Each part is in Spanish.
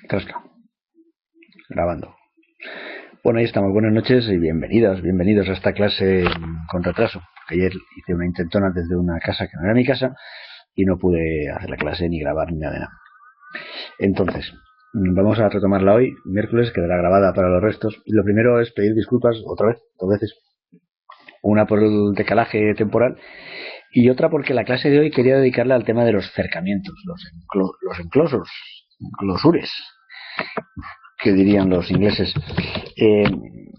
Trasca. Grabando. Bueno, ahí estamos. Buenas noches y bienvenidos a esta clase con retraso. Ayer hice una intentona desde una casa que no era mi casa y no pude hacer la clase ni grabar ni nada de nada. Entonces, vamos a retomarla hoy, miércoles, quedará grabada para los restos. Y lo primero es pedir disculpas otra vez, dos veces. Una por el decalaje temporal y otra porque la clase de hoy quería dedicarla al tema de los cercamientos, los enclosures, que dirían los ingleses.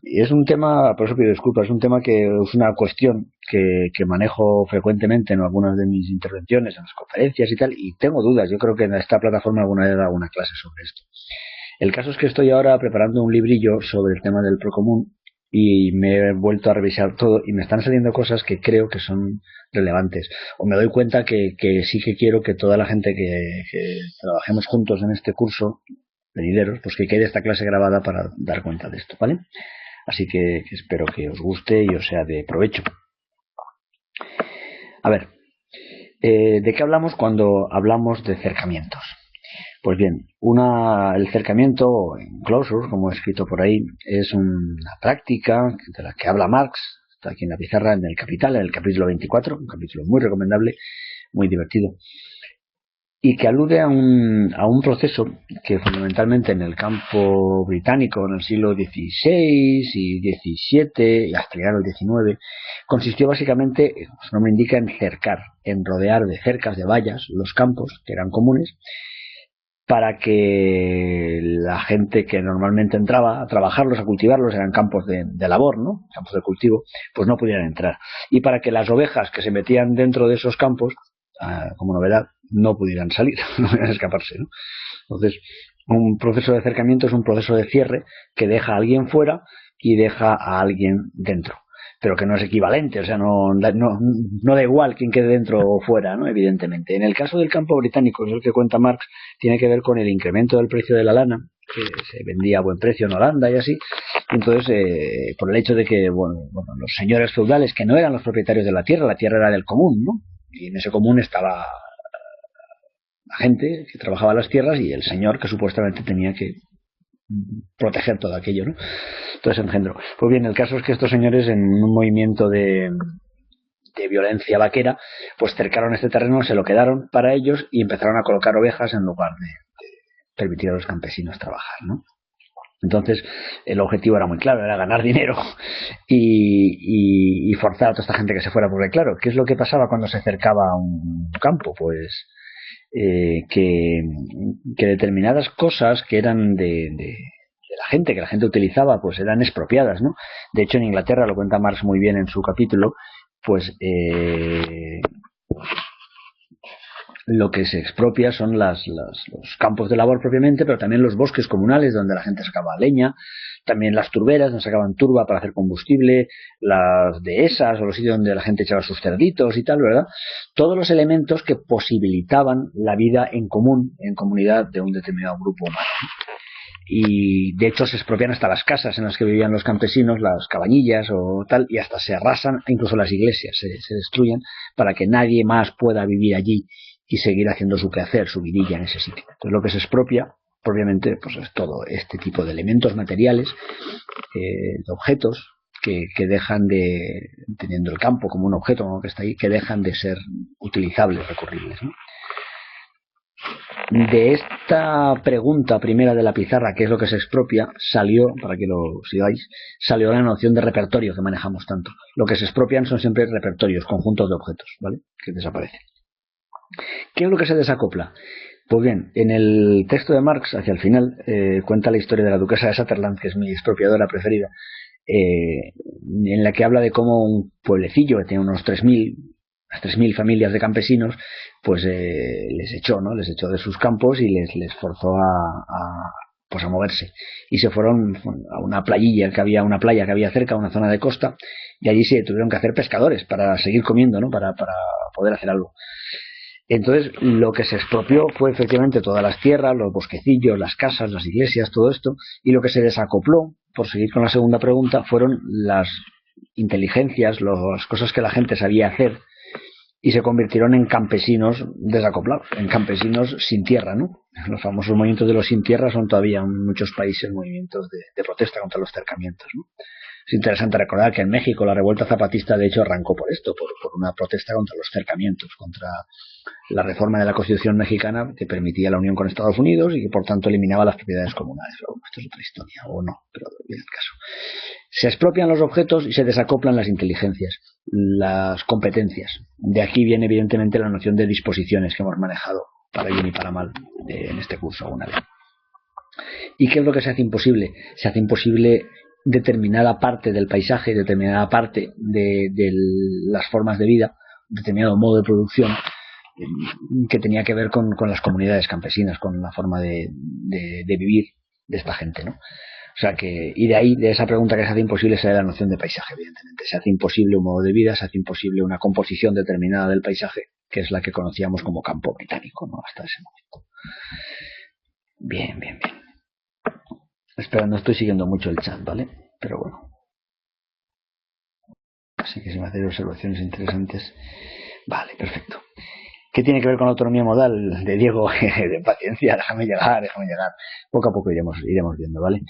Es un tema, por eso pido disculpas, es un tema que es una cuestión que manejo frecuentemente en algunas de mis intervenciones, en las conferencias y tal, y tengo dudas. Yo creo que en esta plataforma alguna vez he dado una clase sobre esto. El caso es que estoy ahora preparando un librillo sobre el tema del procomún y me he vuelto a revisar todo y me están saliendo cosas que creo que son relevantes, o me doy cuenta que sí que quiero que toda la gente que trabajemos juntos en este curso venideros, pues que quede esta clase grabada para dar cuenta de esto, ¿vale? Así que espero que os guste y os sea de provecho. A ver, ¿de qué hablamos cuando hablamos de cercamientos? Pues bien, el cercamiento, enclosure, como he escrito por ahí, es una práctica de la que habla Marx, está aquí en la pizarra, en el Capital, en el capítulo 24, un capítulo muy recomendable, muy divertido, y que alude a un proceso que fundamentalmente en el campo británico en el siglo XVI y XVII y hasta llegar al XIX consistió básicamente, su nombre indica, en cercar, en rodear de cercas, de vallas, los campos que eran comunes, para que la gente que normalmente entraba a trabajarlos, a cultivarlos, eran campos de labor, ¿no? Campos de cultivo, pues no pudieran entrar. Y para que las ovejas que se metían dentro de esos campos, como novedad, no pudieran salir, no pudieran escaparse, ¿no? Entonces, un proceso de acercamiento es un proceso de cierre que deja a alguien fuera y deja a alguien dentro, pero que no es equivalente, o sea, no da igual quién quede dentro o fuera, ¿no? Evidentemente. En el caso del campo británico, es el que cuenta Marx, tiene que ver con el incremento del precio de la lana, que se vendía a buen precio en Holanda y así. Entonces, por el hecho de que los señores feudales, que no eran los propietarios de la tierra era del común, ¿no? Y en ese común estaba la gente que trabajaba las tierras y el señor que supuestamente tenía que proteger todo aquello, ¿no? Todo ese engendro. Pues bien, el caso es que estos señores, en un movimiento de violencia vaquera, pues cercaron este terreno, se lo quedaron para ellos y empezaron a colocar ovejas en lugar de permitir a los campesinos trabajar, ¿no? Entonces el objetivo era muy claro, era ganar dinero y forzar a toda esta gente que se fuera, porque claro, ¿qué es lo que pasaba cuando se cercaba un campo? Pues que determinadas cosas que eran de la gente, que la gente utilizaba, pues eran expropiadas, ¿no? De hecho, en Inglaterra, lo cuenta Marx muy bien en su capítulo, pues lo que se expropia son los campos de labor propiamente, pero también los bosques comunales donde la gente sacaba leña, también las turberas donde sacaban turba para hacer combustible, las dehesas o los sitios donde la gente echaba sus cerditos y tal, ¿verdad? Todos los elementos que posibilitaban la vida en común, en comunidad de un determinado grupo humano. Y de hecho se expropian hasta las casas en las que vivían los campesinos, las cabañillas o tal, y hasta se arrasan, incluso las iglesias se destruyen para que nadie más pueda vivir allí y seguir haciendo su quehacer, su vidilla en ese sitio. Entonces lo que se expropia, propiamente, pues es todo este tipo de elementos materiales, de objetos que dejan de, teniendo el campo como un objeto como que está ahí, que dejan de ser utilizables, recurribles, ¿no? De esta pregunta primera de la pizarra, ¿qué es lo que se expropia?, salió, para que lo sigáis, salió la noción de repertorio que manejamos tanto. Lo que se expropian son siempre repertorios, conjuntos de objetos, ¿vale?, que desaparecen. ¿Qué es lo que se desacopla? Pues bien, en el texto de Marx, hacia el final, cuenta la historia de la duquesa de Sutherland, que es mi expropiadora preferida, en la que habla de cómo un pueblecillo que tiene unos 3.000 familias de campesinos, pues les echó, ¿no? Les echó de sus campos y les forzó a moverse. Y se fueron a una playilla que había, una playa que había cerca, una zona de costa, y allí se tuvieron que hacer pescadores para seguir comiendo, ¿no? Para poder hacer algo. Entonces lo que se expropió fue efectivamente todas las tierras, los bosquecillos, las casas, las iglesias, todo esto, y lo que se desacopló, por seguir con la segunda pregunta, fueron las inteligencias, las cosas que la gente sabía hacer y se convirtieron en campesinos desacoplados, en campesinos sin tierra, ¿no? Los famosos movimientos de los sin tierra son todavía en muchos países movimientos de protesta contra los cercamientos, ¿no? Es interesante recordar que en México la revuelta zapatista de hecho arrancó por esto, por una protesta contra los cercamientos, contra la reforma de la Constitución mexicana que permitía la unión con Estados Unidos y que por tanto eliminaba las propiedades comunales. Pero bueno, esto es otra historia, o no, pero bien el caso. Se expropian los objetos y se desacoplan las inteligencias, las competencias. De aquí viene evidentemente la noción de disposiciones que hemos manejado para bien y para mal en este curso alguna vez. ¿Y qué es lo que se hace imposible? Se hace imposible determinada parte del paisaje, determinada parte de las formas de vida, determinado modo de producción que tenía que ver con las comunidades campesinas, con la forma de vivir de esta gente, ¿no? O sea que, y de ahí, de esa pregunta que se hace imposible, sale la noción de paisaje, evidentemente. Se hace imposible un modo de vida, se hace imposible una composición determinada del paisaje, que es la que conocíamos como campo británico, ¿no? Hasta ese momento. Bien. Espera, no estoy siguiendo mucho el chat, ¿vale? Pero bueno. Así que si me hacéis observaciones interesantes. Vale, perfecto. ¿Qué tiene que ver con la autonomía modal de Diego? De paciencia, déjame llegar. Poco a poco iremos viendo, ¿vale?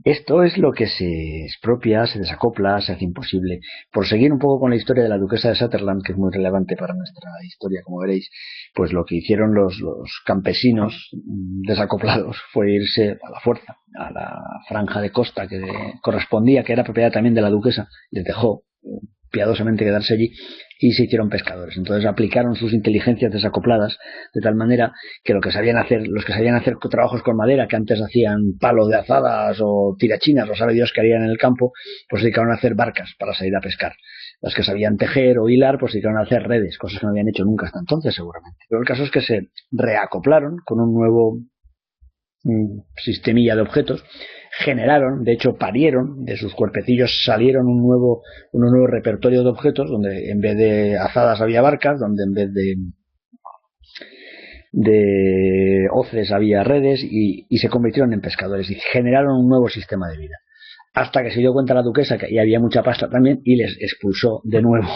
Esto es lo que se expropia, se desacopla, se hace imposible. Por seguir un poco con la historia de la duquesa de Sutherland, que es muy relevante para nuestra historia, como veréis, pues lo que hicieron los campesinos desacoplados fue irse a la fuerza, a la franja de costa que correspondía, que era propiedad también de la duquesa, les dejó piadosamente quedarse allí y se hicieron pescadores. Entonces aplicaron sus inteligencias desacopladas de tal manera que los que sabían hacer trabajos con madera, que antes hacían palo de azadas o tirachinas, o sabe Dios que harían en el campo, pues se dedicaron a hacer barcas para salir a pescar. Los que sabían tejer o hilar, pues se dedicaron a hacer redes, cosas que no habían hecho nunca hasta entonces seguramente. Pero el caso es que se reacoplaron con un nuevo sistemilla de objetos, generaron, de hecho parieron, de sus cuerpecillos salieron un nuevo repertorio de objetos, donde en vez de azadas había barcas, donde en vez de hoces había redes, y se convirtieron en pescadores y generaron un nuevo sistema de vida. Hasta que se dio cuenta la duquesa que ahí había mucha pasta también y les expulsó de nuevo,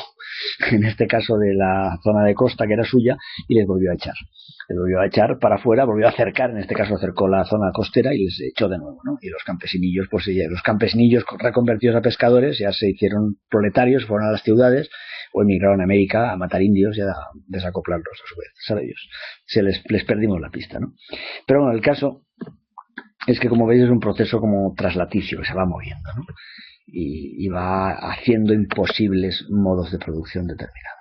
en este caso de la zona de costa que era suya, y les volvió a echar. Les volvió a echar para afuera, volvió a acercar, en este caso acercó la zona costera y les echó de nuevo, ¿no? Y los campesinillos, pues los campesinillos reconvertidos a pescadores ya se hicieron proletarios, fueron a las ciudades o emigraron a América a matar indios y a desacoplarlos a su vez, ¿sabe Dios? Les perdimos la pista, ¿no? Pero bueno, el caso es que, como veis, es un proceso como traslaticio que se va moviendo, ¿no? Y va haciendo imposibles modos de producción determinados.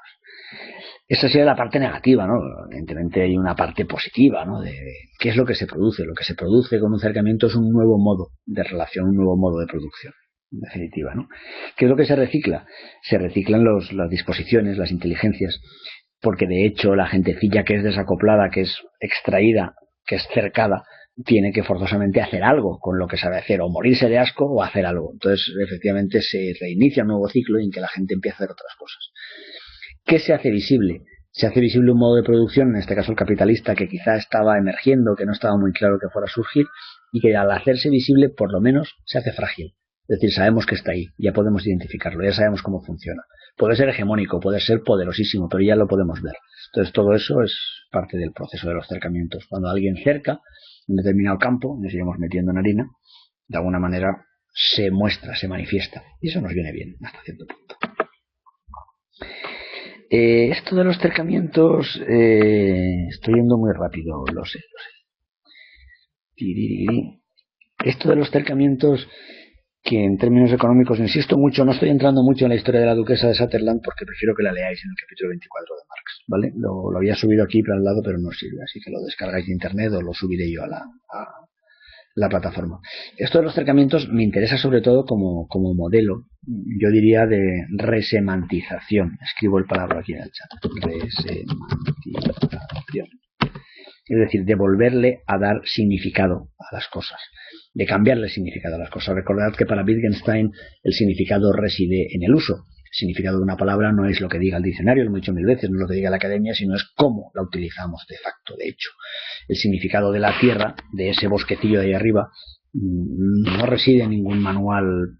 Esa sería la parte negativa, ¿no? Evidentemente hay una parte positiva, ¿no? De qué es lo que se produce. Lo que se produce con un cercamiento es un nuevo modo de relación, un nuevo modo de producción, en definitiva, ¿no? ¿Qué es lo que se recicla? Se reciclan las disposiciones, las inteligencias, porque de hecho la gentecilla que es desacoplada, que es extraída, que es cercada, tiene que forzosamente hacer algo con lo que sabe hacer, o morirse de asco o hacer algo. Entonces, efectivamente, se reinicia un nuevo ciclo en que la gente empieza a hacer otras cosas. ¿Qué se hace visible? Se hace visible un modo de producción, en este caso el capitalista, que quizá estaba emergiendo, que no estaba muy claro que fuera a surgir, y que al hacerse visible, por lo menos, se hace frágil. Es decir, sabemos que está ahí, ya podemos identificarlo, ya sabemos cómo funciona. Puede ser hegemónico, puede ser poderosísimo, pero ya lo podemos ver. Entonces, todo eso es parte del proceso de los cercamientos. Cuando alguien cerca un determinado campo, nos iremos metiendo en harina, de alguna manera se muestra, se manifiesta, y eso nos viene bien hasta cierto punto. Esto de los cercamientos, estoy yendo muy rápido, lo sé. Esto de los cercamientos, que en términos económicos, insisto mucho, no estoy entrando mucho en la historia de la duquesa de Sutherland porque prefiero que la leáis en el capítulo 24 de Marx, ¿vale? Lo había subido aquí para el lado, pero no sirve, así que lo descargáis de internet o lo subiré yo a la plataforma. Esto de los cercamientos me interesa sobre todo como modelo, yo diría, de resemantización. Escribo el palabra aquí en el chat. Resemantización. Es decir, de volverle a dar significado a las cosas, de cambiarle significado a las cosas. Recordad que para Wittgenstein el significado reside en el uso. El significado de una palabra no es lo que diga el diccionario, lo hemos dicho mil veces, no es lo que diga la academia, sino es cómo la utilizamos de facto, de hecho. El significado de la tierra, de ese bosquecillo de ahí arriba, no reside en ningún manual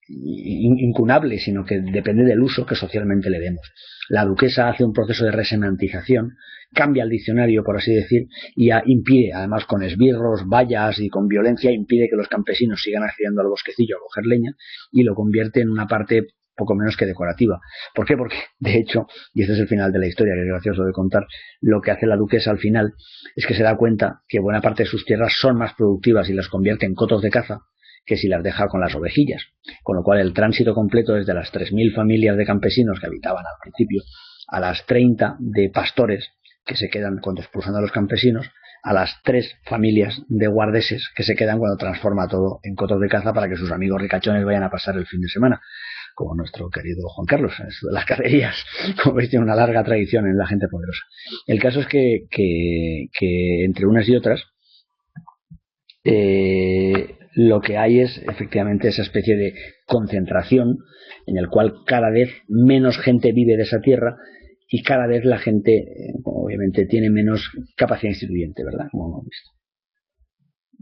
incunable, sino que depende del uso que socialmente le demos. La duquesa hace un proceso de resemantización, cambia el diccionario, por así decir, y impide, además con esbirros, vallas y con violencia, impide que los campesinos sigan accediendo al bosquecillo a coger leña y lo convierte en una parte poco menos que decorativa. ¿Por qué? Porque, de hecho, y este es el final de la historia, que es gracioso de contar, lo que hace la duquesa al final es que se da cuenta que buena parte de sus tierras son más productivas y las convierte en cotos de caza que si las deja con las ovejillas. Con lo cual el tránsito completo desde las 3.000 familias de campesinos que habitaban al principio a las 30 de pastores que se quedan cuando expulsan a los campesinos, a las 3 familias de guardeses que se quedan cuando transforma todo en cotos de caza para que sus amigos ricachones vayan a pasar el fin de semana, como nuestro querido Juan Carlos. Las cacerías, como veis, tiene una larga tradición en la gente poderosa. El caso es que entre unas y otras lo que hay es efectivamente esa especie de concentración en el cual cada vez menos gente vive de esa tierra y cada vez la gente obviamente tiene menos capacidad instituyente, ¿verdad? Como hemos visto.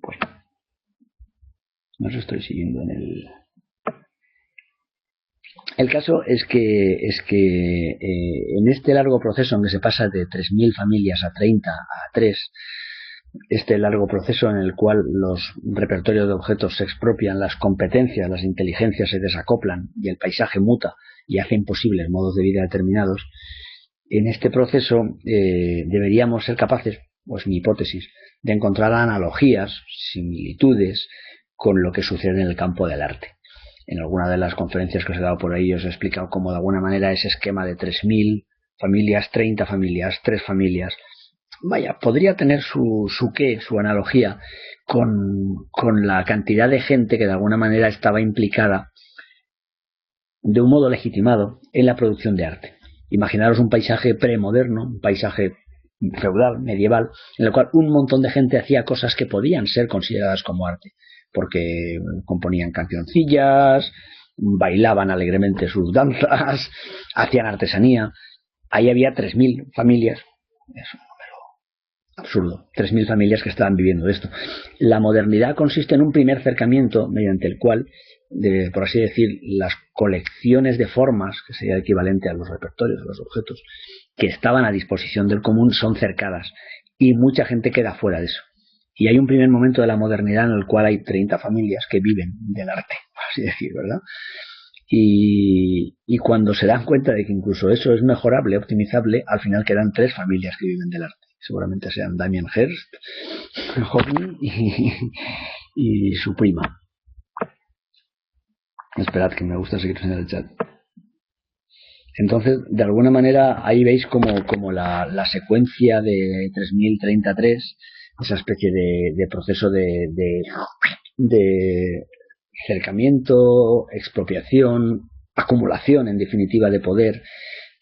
Pues no os estoy siguiendo en el caso es que en este largo proceso en que se pasa de 3.000 familias a 30 a 3, este largo proceso en el cual los repertorios de objetos se expropian, las competencias, las inteligencias se desacoplan y el paisaje muta y hace imposibles modos de vida determinados, en este proceso deberíamos ser capaces, pues mi hipótesis, de encontrar analogías, similitudes con lo que sucede en el campo del arte. En alguna de las conferencias que os he dado por ahí os he explicado cómo de alguna manera ese esquema de 3.000 familias, 30 familias, 3 familias, vaya, podría tener su qué, su analogía con la cantidad de gente que de alguna manera estaba implicada de un modo legitimado en la producción de arte. Imaginaros un paisaje premoderno, un paisaje feudal, medieval, en el cual un montón de gente hacía cosas que podían ser consideradas como arte, porque componían cancioncillas, bailaban alegremente sus danzas, hacían artesanía. Ahí había 3.000 familias, es un número absurdo, 3.000 familias que estaban viviendo de esto. La modernidad consiste en un primer acercamiento mediante el cual, por así decir, las colecciones de formas, que sería equivalente a los repertorios, a los objetos, que estaban a disposición del común, son cercadas y mucha gente queda fuera de eso. Y hay un primer momento de la modernidad en el cual hay 30 familias que viven del arte, por así decir, ¿verdad? Y cuando se dan cuenta de que incluso eso es mejorable, optimizable, al final quedan 3 familias que viven del arte. Seguramente sean Damien Hirst, Hockney y su prima. Esperad que me gusta seguir en el chat. Entonces, de alguna manera, ahí veis como la secuencia de 3033, esa especie de proceso de cercamiento, expropiación, acumulación, en definitiva, de poder,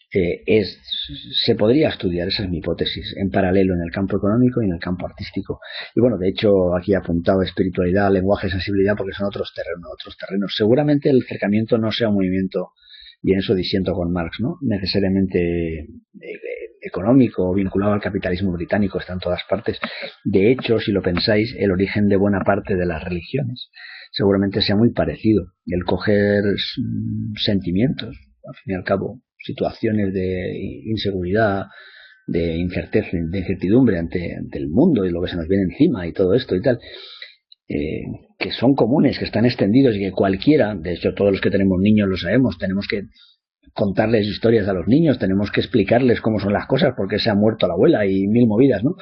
se podría estudiar, esa es mi hipótesis, en paralelo en el campo económico y en el campo artístico. Y bueno, de hecho, aquí he apuntado espiritualidad, lenguaje, sensibilidad, porque son otros terrenos. Seguramente el cercamiento no sea un movimiento, y en eso disiento con Marx, ¿no?, necesariamente económico o vinculado al capitalismo británico, está en todas partes. De hecho, si lo pensáis, el origen de buena parte de las religiones seguramente sea muy parecido. El coger sentimientos, al fin y al cabo, situaciones de inseguridad, de incertidumbre ante el mundo y lo que se nos viene encima y todo esto y tal, que son comunes, que están extendidos y que cualquiera, de hecho todos los que tenemos niños lo sabemos, tenemos que contarles historias a los niños, tenemos que explicarles cómo son las cosas, porque se ha muerto la abuela y 1000 movidas, ¿no?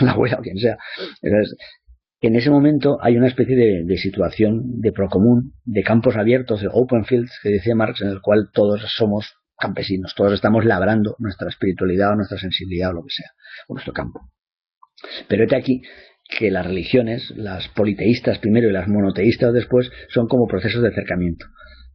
La abuela o quien sea. Entonces, en ese momento hay una especie de situación de procomún, de campos abiertos, de open fields, que decía Marx, en el cual todos somos campesinos, todos estamos labrando nuestra espiritualidad o nuestra sensibilidad o lo que sea, o nuestro campo. Pero este aquí que las religiones, las politeístas primero y las monoteístas después, son como procesos de acercamiento.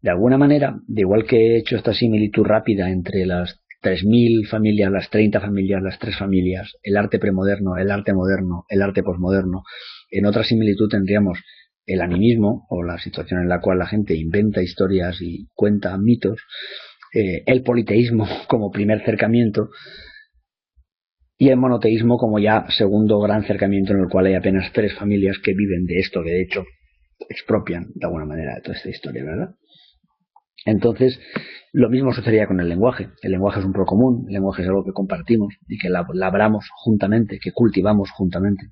De alguna manera, de igual que he hecho esta similitud rápida entre las 3.000 familias, las 30 familias, las 3 familias, el arte premoderno, el arte moderno, el arte posmoderno, en otra similitud tendríamos el animismo, o la situación en la cual la gente inventa historias y cuenta mitos, el politeísmo como primer acercamiento, y el monoteísmo como ya segundo gran acercamiento, en el cual hay apenas 3 familias que viven de esto, que de hecho expropian de alguna manera de toda esta historia, ¿verdad? Entonces, lo mismo sucedería con el lenguaje. El lenguaje es un procomún, el lenguaje es algo que compartimos y que labramos juntamente, que cultivamos juntamente.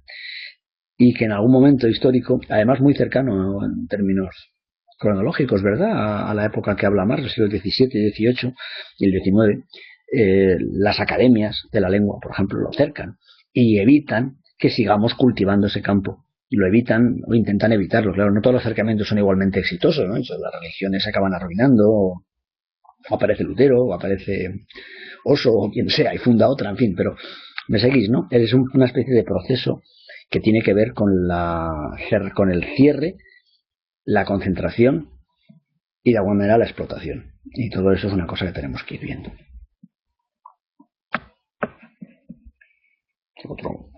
Y que en algún momento histórico, además muy cercano en términos cronológicos, ¿verdad?, a la época que habla Marx, el siglo XVII, XVIII y el XIX, las academias de la lengua, por ejemplo, lo cercan y evitan que sigamos cultivando ese campo. Y lo evitan o intentan evitarlo. Claro, no todos los acercamientos son igualmente exitosos, ¿no? Las religiones se acaban arruinando, o aparece Lutero, o aparece Oso, o quien sea, y funda otra, en fin, pero me seguís, ¿no? Es una especie de proceso que tiene que ver con el cierre, la concentración y de alguna manera la explotación. Y todo eso es una cosa que tenemos que ir viendo. Otro.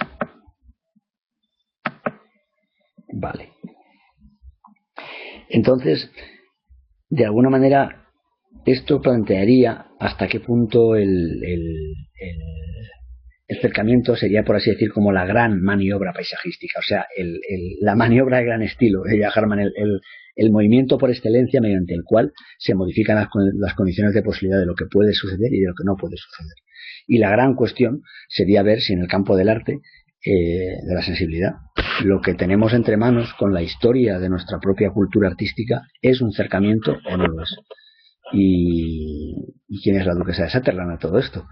Vale. Entonces, de alguna manera, esto plantearía hasta qué punto el cercamiento sería, por así decir, como la gran maniobra paisajística, o sea, la maniobra de gran estilo, ella Harman, el movimiento por excelencia mediante el cual se modifican las condiciones de posibilidad de lo que puede suceder y de lo que no puede suceder. Y la gran cuestión sería ver si en el campo del arte, de la sensibilidad, lo que tenemos entre manos con la historia de nuestra propia cultura artística es un cercamiento o no lo es. ¿Y quién es la duquesa de Sutherland a todo esto?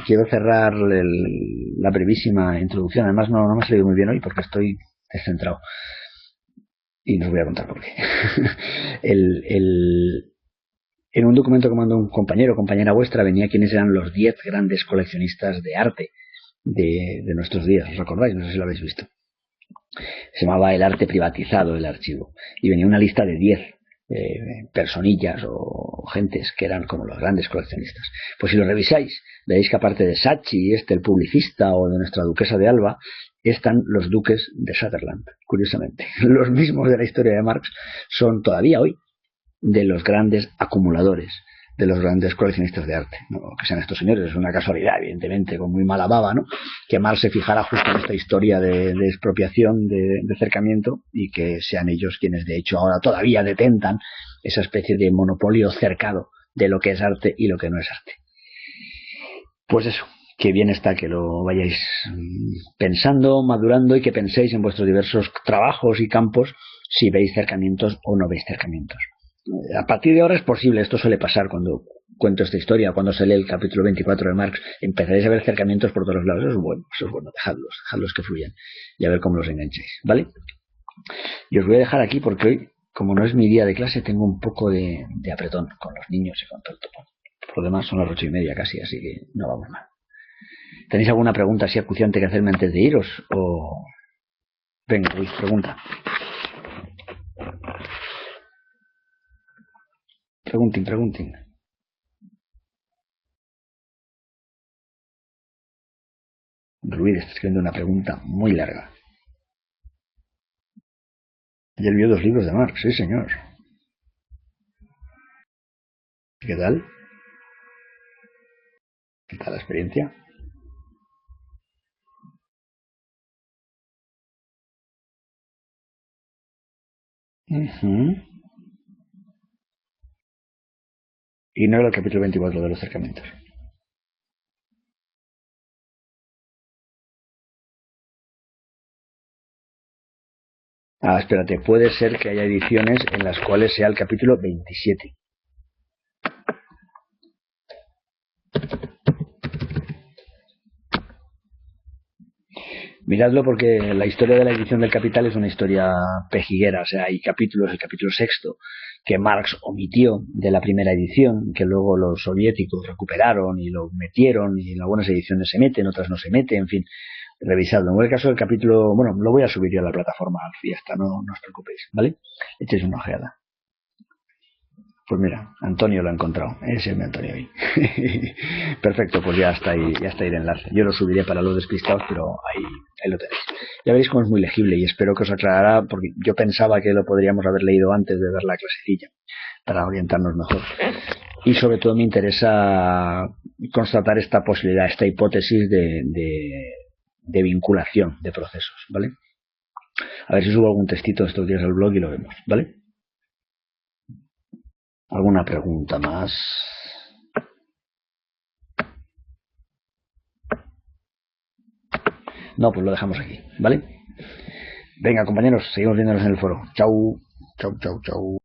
Quiero cerrar la brevísima introducción. Además no me ha salido muy bien hoy porque estoy descentrado y no os voy a contar por qué. En un documento que mandó un compañero o compañera vuestra venía quiénes eran los 10 grandes coleccionistas de arte de nuestros días. ¿Os recordáis? No sé si lo habéis visto. Se llamaba El arte privatizado, el archivo, y venía una lista de 10 personillas o gentes que eran como los grandes coleccionistas. Pues si lo revisáis, veréis que aparte de Saatchi, el publicista, o de nuestra duquesa de Alba, están los duques de Sutherland, curiosamente. Los mismos de la historia de Marx son todavía hoy de los grandes acumuladores, de los grandes coleccionistas de arte. No que sean estos señores, es una casualidad, evidentemente, con muy mala baba, ¿no?, que Marx se fijara justo en esta historia de expropiación, de cercamiento, y que sean ellos quienes de hecho ahora todavía detentan esa especie de monopolio cercado de lo que es arte y lo que no es arte. Pues eso, que bien está que lo vayáis pensando, madurando, y que penséis en vuestros diversos trabajos y campos si veis cercamientos o no veis cercamientos. A partir de ahora es posible, esto suele pasar cuando cuento esta historia, cuando se lee el capítulo 24 de Marx, empezaréis a ver cercamientos por todos los lados. Eso es bueno, dejadlos que fluyan y a ver cómo los engancháis, ¿vale? Y os voy a dejar aquí porque hoy, como no es mi día de clase, tengo un poco de apretón con los niños y con todo el topo. Por lo demás son las 8:30 casi, así que no vamos mal. ¿Tenéis alguna pregunta así acuciante que hacerme antes de iros? O... Venga, Luis, pregunta. Pregunten. Ruiz está escribiendo una pregunta muy larga. Ayer vio 2 libros de Marx, sí señor. ¿Qué tal? ¿Qué tal la experiencia? Y no era el capítulo 24 de los cercamientos. Espérate, puede ser que haya ediciones en las cuales sea el capítulo 27. Miradlo porque la historia de la edición del Capital es una historia pejiguera, o sea, hay capítulos, el capítulo 6, que Marx omitió de la primera edición, que luego los soviéticos recuperaron y lo metieron, y en algunas ediciones se mete, en otras no se mete, en fin, revisadlo. En el caso del capítulo, bueno, lo voy a subir yo a la plataforma, y hasta no os preocupéis, ¿vale? Echéis una ojeada. Pues mira, Antonio lo ha encontrado. Ese es mi Antonio ahí. Perfecto, pues ya está ahí el enlace. Yo lo subiré para los despistados, pero ahí lo tenéis. Ya veréis cómo es muy legible y espero que os aclarará, porque yo pensaba que lo podríamos haber leído antes de ver la clasecilla, para orientarnos mejor. Y sobre todo me interesa constatar esta posibilidad, esta hipótesis de vinculación de procesos, ¿vale? A ver si subo algún textito estos días al blog y lo vemos, ¿vale? ¿Alguna pregunta más? No, pues lo dejamos aquí, ¿vale? Venga, compañeros, seguimos viéndonos en el foro. Chau, chau, chau, chau.